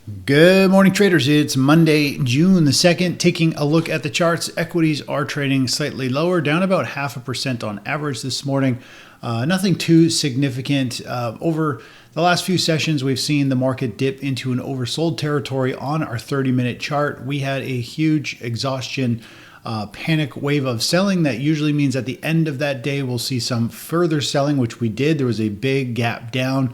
Good morning, traders. It's Monday, June the 2nd. Taking a look at the charts, equities are trading slightly lower, down about 0.5% on average this morning. Nothing too significant. Over the last few sessions, we've seen the market dip into an oversold territory on our 30-minute chart. We had a huge exhaustion panic wave of selling. That usually means at the end of that day, we'll see some further selling, which we did. There was a big gap down.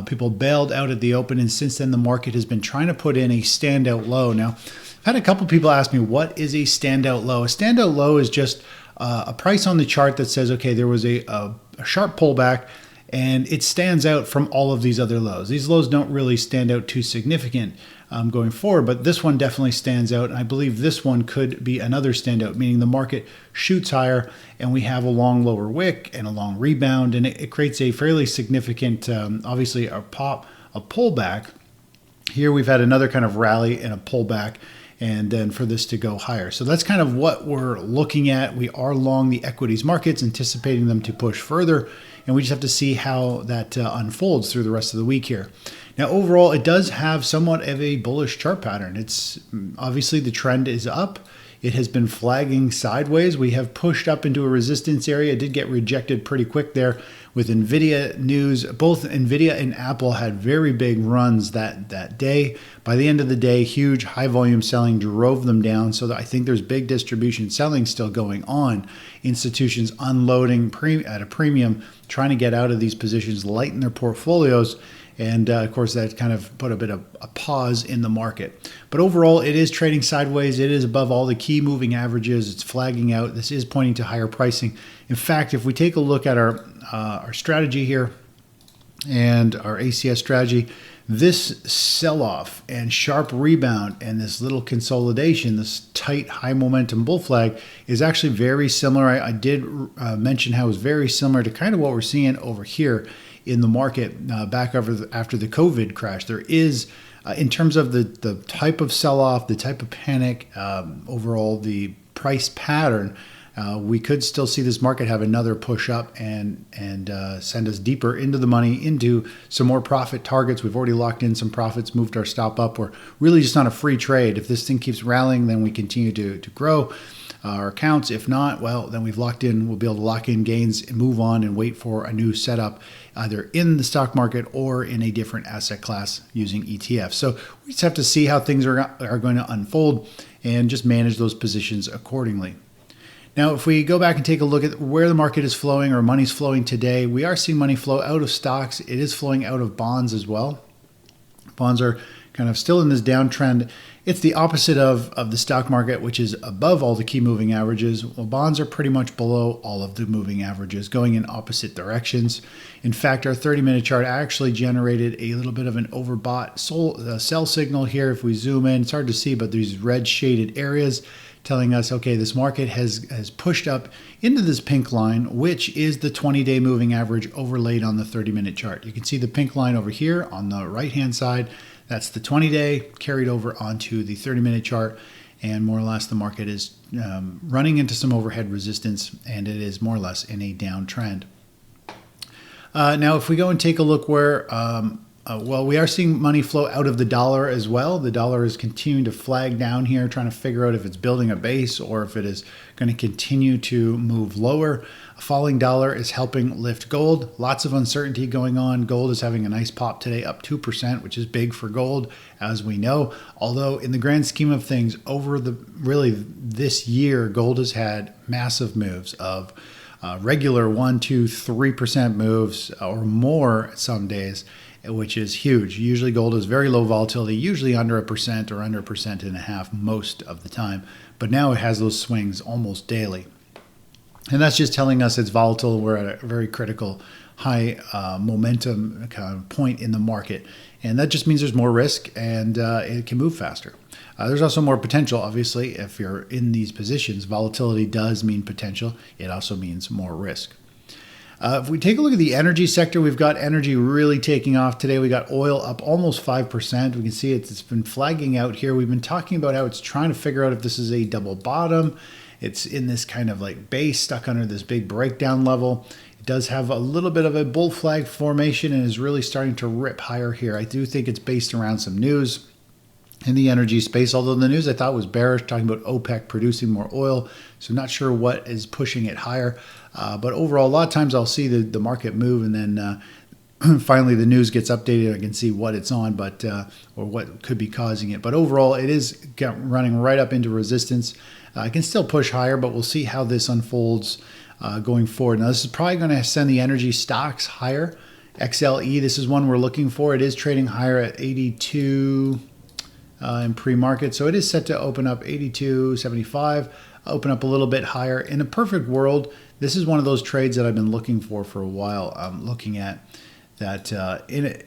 People bailed out at the open, and since then the market has been trying to put in a standout low. Now, I've had a couple people ask me, what is a standout low? A standout low is just a price on the chart that says, okay, there was a sharp pullback, and it stands out from all of these other lows. These lows don't really stand out too significant going forward, but this one definitely stands out. And I believe this one could be another standout, meaning the market shoots higher and we have a long lower wick and a long rebound, and it creates a fairly significant, obviously a pullback. Here we've had another kind of rally and a pullback, and then for this to go higher. So that's kind of what we're looking at. We are long the equities markets, anticipating them to push further, and we just have to see how that unfolds through the rest of the week here. Now, overall, it does have somewhat of a bullish chart pattern. It's obviously the trend is up. It has been flagging sideways. We have pushed up into a resistance area. It did get rejected pretty quick there with NVIDIA news. Both NVIDIA and Apple had very big runs that day. By the end of the day, huge high volume selling drove them down. So I think there's big distribution selling still going on. Institutions unloading at a premium, trying to get out of these positions, lighten their portfolios. And of course, that kind of put a bit of a pause in the market. But overall, it is trading sideways. It is above all the key moving averages. It's flagging out. This is pointing to higher pricing. In fact, if we take a look at our strategy here and our ACS strategy, this sell-off and sharp rebound and this little consolidation, this tight high momentum bull flag is actually very similar. I did mention how it's very similar to kind of what we're seeing over here in the market back after the COVID crash. There is, in terms of the type of sell-off, the type of panic, overall the price pattern, we could still see this market have another push up and send us deeper into the money, into some more profit targets. We've already locked in some profits, moved our stop up. We're really just on a free trade. If this thing keeps rallying, then we continue to grow our accounts. If not, well, then we've locked in. We'll be able to lock in gains and move on and wait for a new setup, either in the stock market or in a different asset class using ETFs. So we just have to see how things are going to unfold and just manage those positions accordingly. Now, if we go back and take a look at where the market is flowing or money's flowing today, we are seeing money flow out of stocks. It is flowing out of bonds as well. Bonds are kind of still in this downtrend. It's the opposite of the stock market, which is above all the key moving averages. Well, bonds are pretty much below all of the moving averages, going in opposite directions. In fact, our 30-minute chart actually generated a little bit of an overbought sell signal here. If we zoom in, it's hard to see, but these red shaded areas telling us, okay, this market has pushed up into this pink line, which is the 20-day moving average overlaid on the 30-minute chart. You can see the pink line over here on the right-hand side. That's the 20-day carried over onto the 30-minute chart, and more or less the market is running into some overhead resistance, and it is more or less in a downtrend. Now, if we go and take a look where, well, we are seeing money flow out of the dollar as well. The dollar is continuing to flag down here, trying to figure out if it's building a base or if it is going to continue to move lower. A falling dollar is helping lift gold. Lots of uncertainty going on. Gold is having a nice pop today, up 2%, which is big for gold, as we know. Although in the grand scheme of things, over this year, gold has had massive moves of regular 1%, 2%, 3% moves or more some days, which is huge. Usually gold is very low volatility, usually under 1% or under 1.5% most of the time. But now it has those swings almost daily. And that's just telling us it's volatile. We're at a very critical high momentum kind of point in the market. And that just means there's more risk and it can move faster. There's also more potential, obviously, if you're in these positions. Volatility does mean potential. It also means more risk. If we take a look at the energy sector, we've got energy really taking off today. We got oil up almost 5%. We can see it's been flagging out here. We've been talking about how it's trying to figure out if this is a double bottom. It's in this kind of like base stuck under this big breakdown level. It does have a little bit of a bull flag formation and is really starting to rip higher here. I do think it's based around some news. in the energy space, although the news I thought was bearish, talking about OPEC producing more oil. So not sure what is pushing it higher. But overall, a lot of times I'll see the market move, and then finally the news gets updated. I can see what it's on, but or what could be causing it. But overall, it is running right up into resistance. I can still push higher, but we'll see how this unfolds going forward. Now, this is probably going to send the energy stocks higher. XLE, this is one we're looking for. It is trading higher at 82 in pre-market. So it is set to open up 82.75, open up a little bit higher. In a perfect world, this is one of those trades that I've been looking for a while. I'm looking at that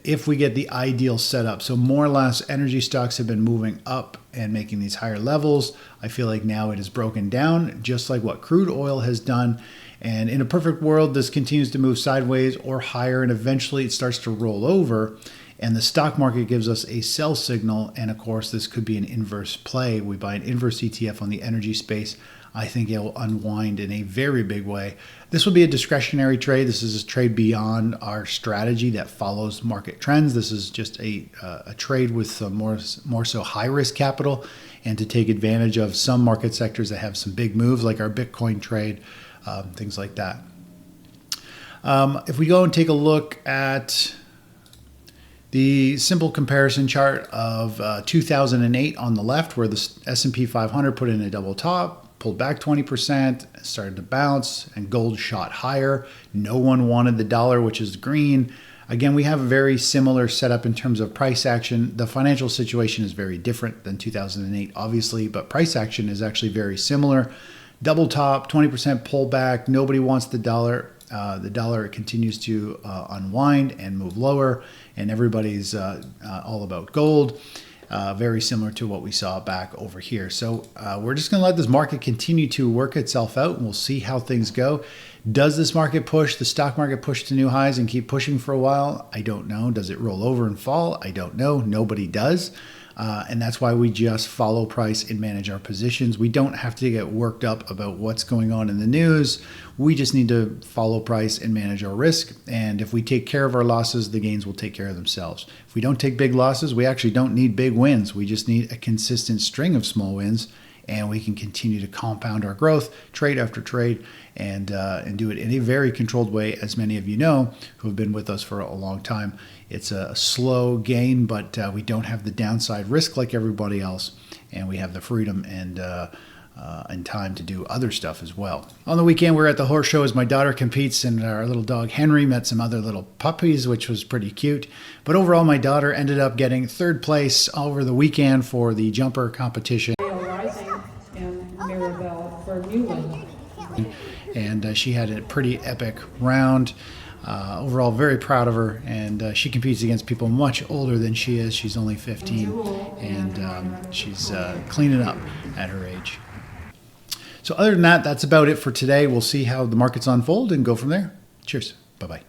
if we get the ideal setup. So more or less energy stocks have been moving up and making these higher levels. I feel like now it is broken down, just like what crude oil has done. And in a perfect world, this continues to move sideways or higher, and eventually it starts to roll over. And the stock market gives us a sell signal. And of course, this could be an inverse play. We buy an inverse ETF on the energy space. I think it will unwind in a very big way. This will be a discretionary trade. This is a trade beyond our strategy that follows market trends. This is just a trade with some more so high risk capital, and to take advantage of some market sectors that have some big moves, like our Bitcoin trade, things like that. If we go and take a look at the simple comparison chart of 2008 on the left, where the S&P 500 put in a double top, pulled back 20%, started to bounce, and gold shot higher. No one wanted the dollar, which is green. Again, we have a very similar setup in terms of price action. The financial situation is very different than 2008, obviously, but price action is actually very similar. Double top, 20% pullback. Nobody wants the dollar. The dollar continues to unwind and move lower, and everybody's all about gold. Very similar to what we saw back over here. So we're just going to let this market continue to work itself out, and we'll see how things go. Does this market push, the stock market push to new highs and keep pushing for a while? I don't know. Does it roll over and fall? I don't know. Nobody does. And that's why we just follow price and manage our positions. We don't have to get worked up about what's going on in the news. We just need to follow price and manage our risk. And if we take care of our losses, the gains will take care of themselves. If we don't take big losses, we actually don't need big wins. We just need a consistent string of small wins, and we can continue to compound our growth trade after trade, and do it in a very controlled way, as many of you know who have been with us for a long time. It's a slow gain, but we don't have the downside risk like everybody else, and we have the freedom and time to do other stuff as well. On the weekend, we're at the horse show as my daughter competes, and our little dog Henry met some other little puppies, which was pretty cute. But overall, my daughter ended up getting third place over the weekend for the jumper competition. VERMEULEN. And she had a pretty epic round. Overall, very proud of her, and she competes against people much older than she is. She's only 15, and she's cleaning up at her age. So other than that, that's about it for today. We'll see how the markets unfold and go from there. Cheers. Bye-bye.